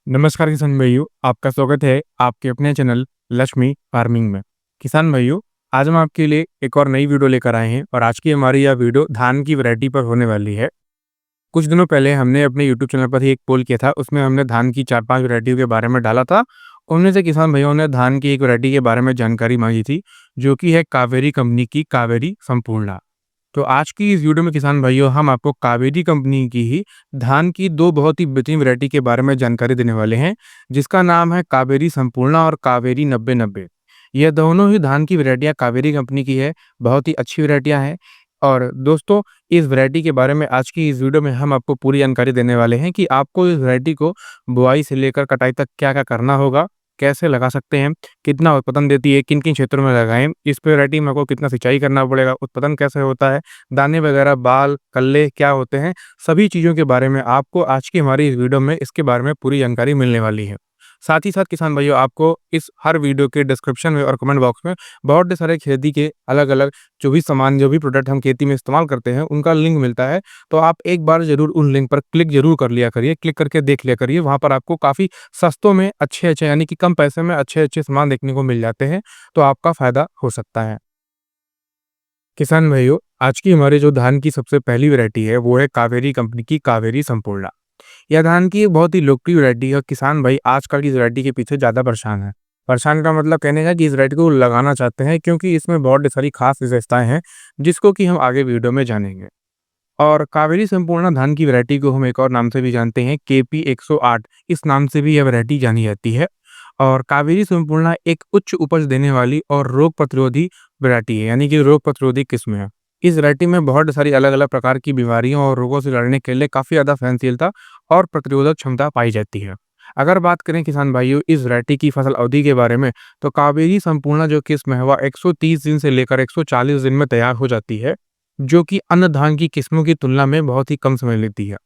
नमस्कार किसान भाइयों, आपका स्वागत है आपके अपने चैनल लक्ष्मी फार्मिंग में। किसान भाइयों, आज हम आपके लिए एक और नई वीडियो लेकर आए हैं और आज की हमारी यह वीडियो धान की वैरायटी पर होने वाली है। कुछ दिनों पहले हमने अपने यूट्यूब चैनल पर ही एक पोल किया था, उसमें हमने धान की 4-5 वैरायटियों के बारे में डाला था। उनमें से किसान भाइयों ने धान की एक वैरायटी के बारे में जानकारी मांगी थी, जो कि है कावेरी कंपनी की कावेरी संपूर्णा। तो आज की इस वीडियो में किसान भाइयों हम आपको कावेरी कंपनी की ही धान की 2 बहुत ही बेहतरीन वैरायटी के बारे में जानकारी देने वाले हैं, जिसका नाम है कावेरी संपूर्णा और कावेरी 90-90। ये दोनों ही धान की वैरायटियाँ कावेरी कंपनी की है, बहुत ही अच्छी वैरायटियाँ हैं। और दोस्तों, इस वैरायटी के बारे में आज की इस वीडियो में हम आपको पूरी जानकारी देने वाले हैं कि आपको इस वैरायटी को बुआई से लेकर कटाई तक क्या-क्या करना होगा, कैसे लगा सकते हैं, कितना उत्पादन देती है, किन-किन क्षेत्रों में लगाएँ, इस वैरायटी में आपको कितना सिंचाई करना पड़ेगा, उत्पादन कैसे होता है, दाने वगैरह, बाल, कल्ले क्या होते हैं, सभी चीज़ों के बारे में आपको आज की हमारी इस वीडियो में इसके बारे में पूरी जानकारी मिलने वाली है। साथ ही साथ किसान भाइयों, आपको इस हर वीडियो के डिस्क्रिप्शन में और कमेंट बॉक्स में बहुत सारे खेती के अलग-अलग जो भी सामान, जो भी प्रोडक्ट हम खेती में इस्तेमाल करते हैं, उनका लिंक मिलता है। तो आप एक बार ज़रूर उन लिंक पर क्लिक ज़रूर कर लिया करिए, क्लिक करके देख लिया करिए। वहाँ पर आपको काफ़ी सस्तों में अच्छे-अच्छे यानी कि कम पैसे में अच्छे-अच्छे सामान देखने को मिल जाते हैं, तो आपका फ़ायदा हो सकता है। किसान भाइयों, आज की हमारी जो धान की सबसे पहली वैरायटी है, वो है कावेरी कंपनी की कावेरी संपूर्णा। यह धान की एक बहुत ही लोकप्रिय वैरायटी है और किसान भाई आजकल की इस वैरायटी के पीछे ज़्यादा परेशान है। परेशान का मतलब कहने का कि इस वैरायटी को लगाना चाहते हैं, क्योंकि इसमें बहुत सारी खास विशेषताएँ हैं, जिसको कि हम आगे वीडियो में जानेंगे। और कावेरी संपूर्णा धान की वैरायटी को हम एक और नाम से भी जानते हैं, केपी 108, इस नाम से भी यह वैरायटी जानी जाती है। और कावेरी संपूर्णा एक उच्च उपज देने वाली और रोग प्रतिरोधी वैरायटी है, यानी कि रोग प्रतिरोधी किस्म है। इस वैरायटी में बहुत सारी अलग-अलग प्रकार की बीमारियों और रोगों से लड़ने के लिए काफ़ी ज़्यादा सहनशीलता और प्रतिरोधक क्षमता पाई जाती है। अगर बात करें किसान भाइयों इस वैरायटी की फसल अवधि के बारे में, तो कावेरी संपूर्णा जो किस्म है वह 130 दिन से लेकर 140 दिन में तैयार हो जाती है, जो कि अन्य धान की किस्मों की तुलना में बहुत ही कम समय लेती है।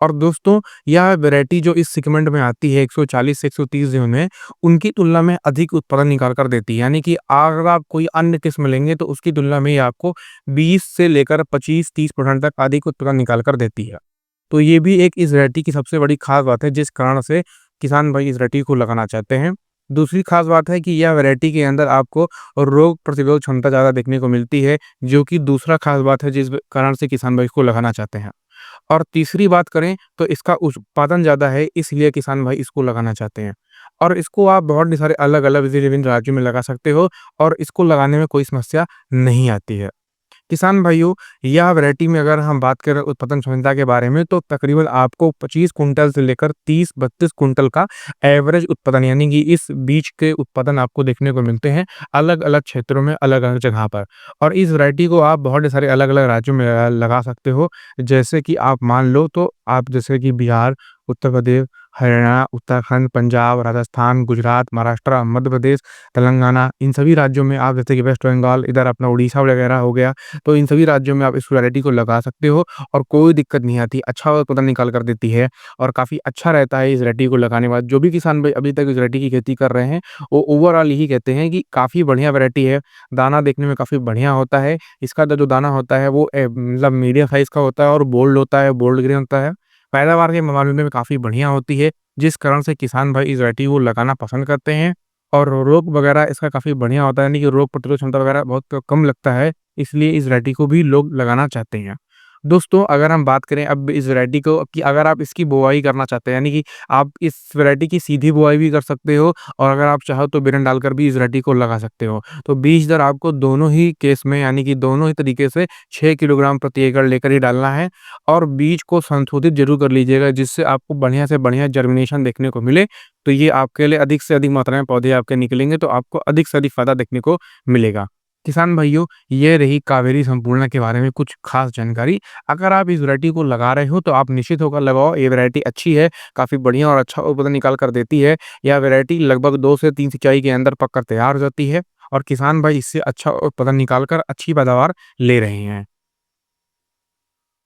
और दोस्तों, यह वैरायटी जो इस सेगमेंट में आती है 140 से 130 दिन में, उनकी तुलना में अधिक उत्पादन निकाल कर देती है। यानी कि अगर आप कोई अन्य किस्म लेंगे तो उसकी तुलना में ये आपको 20 से लेकर 25-30% तक अधिक उत्पादन निकाल कर देती है। तो ये भी एक इस वैरायटी की सबसे बड़ी खास बात है, जिस कारण से किसान भाई इस वैरायटी को लगाना चाहते हैं। दूसरी खास बात है कि यह वैरायटी के अंदर आपको रोग प्रतिरोध क्षमता ज़्यादा देखने को मिलती है, जो कि दूसरा खास बात है जिस कारण से किसान भाई इसको लगाना चाहते हैं। और तीसरी बात करें तो इसका उत्पादन ज़्यादा है, इसलिए किसान भाई इसको लगाना चाहते हैं। और इसको आप बहुत सारे अलग-अलग विभिन्न राज्यों में लगा सकते हो और इसको लगाने में कोई समस्या नहीं आती है। किसान भाइयों, यह वैरायटी में अगर हम बात करें उत्पादन क्षमता के बारे में, तो तकरीबन आपको 25 कुंटल से लेकर 30-32 कुंटल का एवरेज उत्पादन, यानी कि इस बीच के उत्पादन आपको देखने को मिलते हैं अलग-अलग क्षेत्रों में, अलग-अलग जगह पर। और इस वैरायटी को आप बहुत सारे अलग-अलग राज्यों में लगा सकते हो। जैसे कि आप मान लो तो आप जैसे कि बिहार, उत्तर प्रदेश, हरियाणा, उत्तराखंड, पंजाब, राजस्थान, गुजरात, महाराष्ट्र, मध्य प्रदेश, तेलंगाना, इन सभी राज्यों में आप जैसे कि वेस्ट बंगाल, इधर अपना उड़ीसा वगैरह हो गया, तो इन सभी राज्यों में आप इस वैरायटी को लगा सकते हो और कोई दिक्कत नहीं आती। अच्छा उत्पादन निकाल कर देती है और काफ़ी अच्छा रहता है इस वैरायटी को लगाने के बाद। जो भी किसान भाई अभी तक इस वैरायटी की खेती कर रहे हैं, वो ओवरऑल यही कहते हैं कि काफ़ी बढ़िया वैरायटी है। दाना देखने में काफ़ी बढ़िया होता है। इसका जो दाना होता है वो मतलब मीडियम साइज़ का होता है और बोल्ड होता है, बोल्ड ग्रेन होता है। पैदावार के मामले में काफ़ी बढ़िया होती है, जिस कारण से किसान भाई इस वैरायटी को लगाना पसंद करते हैं। और रोग वगैरह इसका काफ़ी बढ़िया होता है, यानी कि रोग प्रतिरोध क्षमता वगैरह बहुत कम लगता है, इसलिए इस वैरायटी को भी लोग लगाना चाहते हैं। दोस्तों, अगर हम बात करें अब इस वैरायटी को कि अगर आप इसकी बुआई करना चाहते हैं, यानी कि आप इस वैरायटी की सीधी बुआई भी कर सकते हो और अगर आप चाहो तो बिरन डालकर भी इस वैरायटी को लगा सकते हो। तो बीज दर आपको दोनों ही केस में, यानी कि दोनों ही तरीके से 6 किलोग्राम प्रति एकड़ लेकर ही डालना है और बीज को संशोधित ज़रूर कर लीजिएगा, जिससे आपको बढ़िया से बढ़िया जर्मिनेशन देखने को मिले। तो ये आपके लिए अधिक से अधिक मात्रा में पौधे आपके निकलेंगे, तो आपको अधिक से अधिक फ़ायदा देखने को मिलेगा। किसान भाइयों, ये रही कावेरी संपूर्णा के बारे में कुछ खास जानकारी। अगर आप इस वैरायटी को लगा रहे हो तो आप निश्चित होकर लगाओ, ये वैरायटी अच्छी है, काफ़ी बढ़िया और अच्छा उत्पादन निकाल कर देती है। यह वैरायटी लगभग 2 से 3 सिंचाई के अंदर पककर तैयार हो जाती है और किसान भाई इससे अच्छा उत्पादन निकाल कर अच्छी पैदावार ले रहे हैं।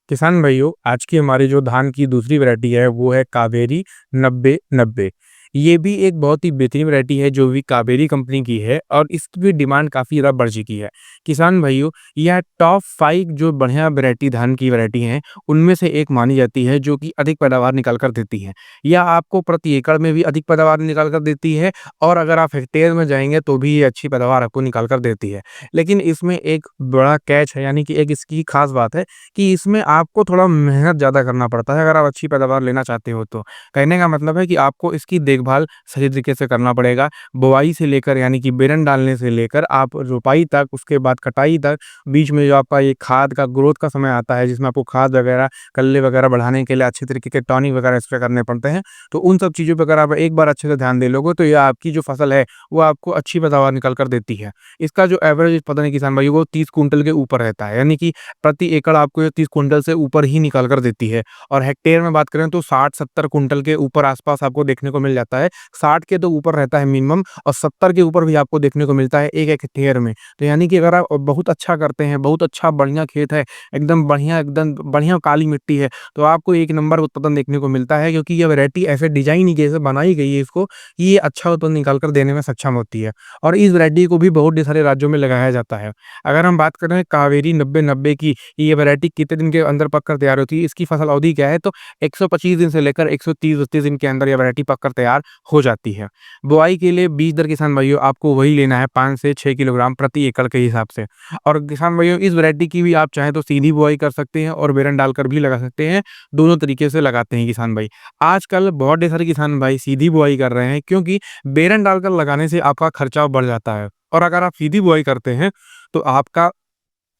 किसान भाइयों, आज की हमारी जो धान की दूसरी वैरायटी है वो है कावेरी 90-90। ये भी एक बहुत ही बेहतरीन वैरायटी है जो भी कावेरी कंपनी की है और इसकी भी डिमांड काफ़ी ज़्यादा बढ़ चुकी है। किसान भाइयों, यह टॉप 5 जो बढ़िया वैरायटी धान की वैरायटी हैं, उनमें से एक मानी जाती है जो कि अधिक पैदावार निकाल कर देती है। यह आपको प्रति एकड़ में भी अधिक पैदावार निकाल कर देती है और अगर आप हेक्टेयर में जाएँगे तो भी ये अच्छी पैदावार आपको निकाल कर देती है। लेकिन इसमें एक बड़ा कैच है, यानी कि एक इसकी ख़ास बात है कि इसमें आपको थोड़ा मेहनत ज़्यादा करना पड़ता है अगर आप अच्छी पैदावार लेना चाहते हो तो। कहने का मतलब है कि आपको इसकी देखभाल सही तरीके से करना पड़ेगा। बुआई से लेकर यानी कि बेरन डालने से लेकर आप रोपाई तक, उसके बाद कटाई तक, बीच में जो आपका ये खाद का ग्रोथ का समय आता है जिसमें आपको खाद वगैरह, कल्ले वगैरह बढ़ाने के लिए अच्छे तरीके के टॉनिक वगैरह स्प्रे करने पड़ते हैं। तो उन सब चीज़ों पे अगर आप एक बार अच्छे से ध्यान दे लोगे तो ये आपकी जो फसल है वो आपको अच्छी पैदावार निकल कर देती है। इसका जो एवरेज उत्पादन है किसान भाइयों वो 30 कुंटल के ऊपर रहता है, यानी कि प्रति एकड़ आपको ये 30 कुंटल से ऊपर ही निकाल कर देती है। और हेक्टेयर में बात करें तो 60-70 कुंटल के ऊपर आस-पास आपको देखने को मिल जाता है। 60 के तो ऊपर रहता है मिनिमम और 70 के ऊपर भी आपको देखने को मिलता है 1-1 हेक्टेयर में। तो यानी कि अगर आप बहुत अच्छा करते हैं, बहुत अच्छा बढ़िया खेत है, एकदम बढ़िया काली मिट्टी है, तो आपको एक नंबर उत्पादन देखने को मिलता है क्योंकि ये वैरायटी ऐसे डिज़ाइन ही कैसे बनाई गई है इसको कि ये अच्छा उत्पादन निकाल कर देने में सक्षम होती है। और इस वैरायटी को भी बहुत सारे राज्यों में लगाया जाता है। अगर हम बात करें कावेरी 90-90 की, ये वैरायटी कितने दिन के अंदर पककर तैयार होती है, इसकी फसल अवधि क्या है, तो 125 दिन से लेकर 130-32 दिन के अंदर ये वैरायटी पककर तैयार हो जाती है। बुआई के लिए बीज दर किसान भाइयों आपको वही लेना है 5 से 6 किलोग्राम प्रति एकड़ के हिसाब से। और किसान भाइयों इस वैरायटी की भी आप चाहें तो सीधी बुआई कर सकते हैं और बेरन डालकर भी लगा सकते हैं, दोनों तरीके से लगाते हैं किसान भाई। आजकल बहुत ढेर सारे किसान भाई सीधी बुआई कर रहे हैं क्योंकि बेरन डालकर लगाने से आपका खर्चा बढ़ जाता है और अगर आप सीधी बुआई करते हैं तो आपका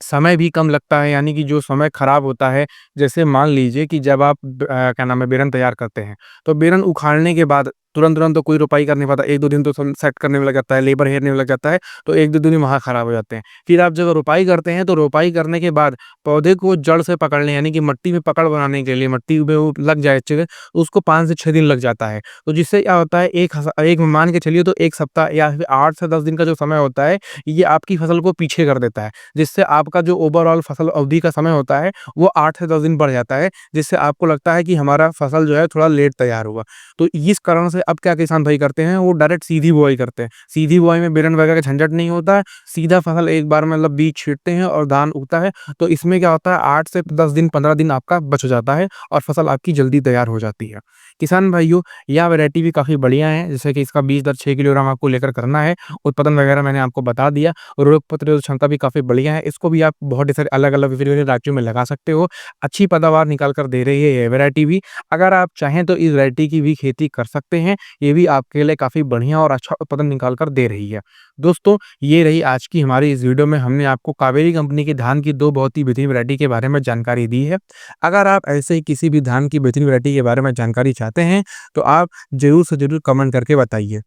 समय भी कम लगता है, यानी कि जो समय खराब होता है, जैसे मान लीजिए कि जब आप क्या नाम है बेरन तैयार करते हैं, तो बेरन उखाड़ने के बाद तुरंत-तुरंत तो कोई रोपाई कर नहीं पाता, 1-2 दिन तो सेट करने में लग जाता है, लेबर हेरने में लग जाता है, तो 1-2 दिन वहाँ खराब हो जाते हैं। फिर आप जब रोपाई करते हैं, तो रोपाई करने के बाद पौधे को जड़ से पकड़ने यानी कि मिट्टी में पकड़ बनाने के लिए मिट्टी में वो लग जाए अच्छे से, उसको 5 से 6 दिन लग जाता है। तो जिससे क्या होता है एक मान के चलिए तो 1 सप्ताह या फिर 8 से 10 दिन का जो समय होता है, ये आपकी फसल को पीछे कर देता है। जिससे आपका जो ओवरऑल फसल अवधि का समय होता है, वो 8 से 10 दिन बढ़ जाता है, जिससे आपको लगता है कि हमारा फसल जो है थोड़ा लेट तैयार हुआ। तो इस कारण से अब क्या किसान भाई करते हैं, वो डायरेक्ट सीधी बुआई करते हैं। सीधी बुआई में बेरन वगैरह का झंझट नहीं होता है, सीधा फसल एक बार में मतलब बीज छींटते हैं और धान उगता है। तो इसमें क्या होता है 8 से 10 दिन, 15 दिन आपका बच जाता है और फसल आपकी जल्दी तैयार हो जाती है। किसान भाइयों, यह वैरायटी भी काफ़ी बढ़िया है, जैसे कि इसका बीज दर 6 किलोग्राम आपको लेकर करना है। उत्पादन वगैरह मैंने आपको बता दिया। रोग प्रतिरोधक क्षमता भी काफ़ी बढ़िया है। इसको भी आप बहुत सारे अलग-अलग विभिन्न राज्यों में लगा सकते हो। अच्छी पैदावार निकाल कर दे रही है ये वैरायटी भी। अगर आप चाहें तो इस वैरायटी की भी खेती कर सकते हैं। ये भी आपके लिए काफ़ी बढ़िया और अच्छा उत्पादन निकाल कर दे रही है। दोस्तों, ये रही आज की हमारी इस वीडियो में हमने आपको कावेरी कंपनी के धान की 2 बहुत ही बेहतरीन वैरायटी के बारे में जानकारी दी है। अगर आप ऐसे ही किसी भी धान की बेहतरीन वैरायटी के बारे में जानकारी चाहते हैं, तो आप ज़रूर से ज़रूर कमेंट करके बताइए।